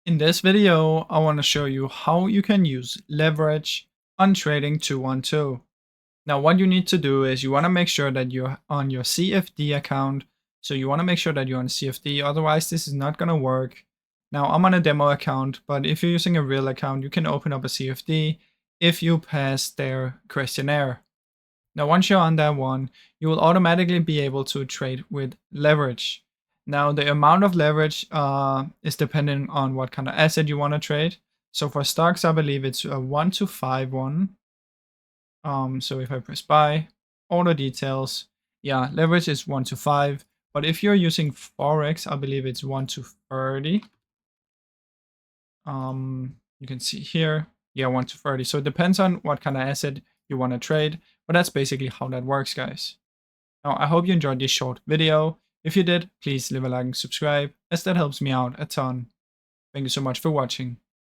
In this video, I want to show you how you can use leverage on trading 212. Now, what you need to do is you want to make sure that you're on your CFD account. So you want to make sure that you're on CFD, otherwise this is not going to work. Now, I'm on a demo account, but if you're using a real account, you can open up a CFD if you pass their questionnaire. Now, once you're on that one, you will automatically be able to trade with leverage. Now, the amount of leverage is dependent on what kind of asset you want to trade. So for stocks, I believe it's a 1-to-5 one. So if I press buy, all the details, yeah, leverage is 1-to-5. But if you're using Forex, I believe it's 1-to-30. You can see here, yeah, 1-to-30. So it depends on what kind of asset you want to trade, but that's basically how that works, guys. Now, I hope you enjoyed this short video. If you did, please leave a like and subscribe, as that helps me out a ton. Thank you so much for watching.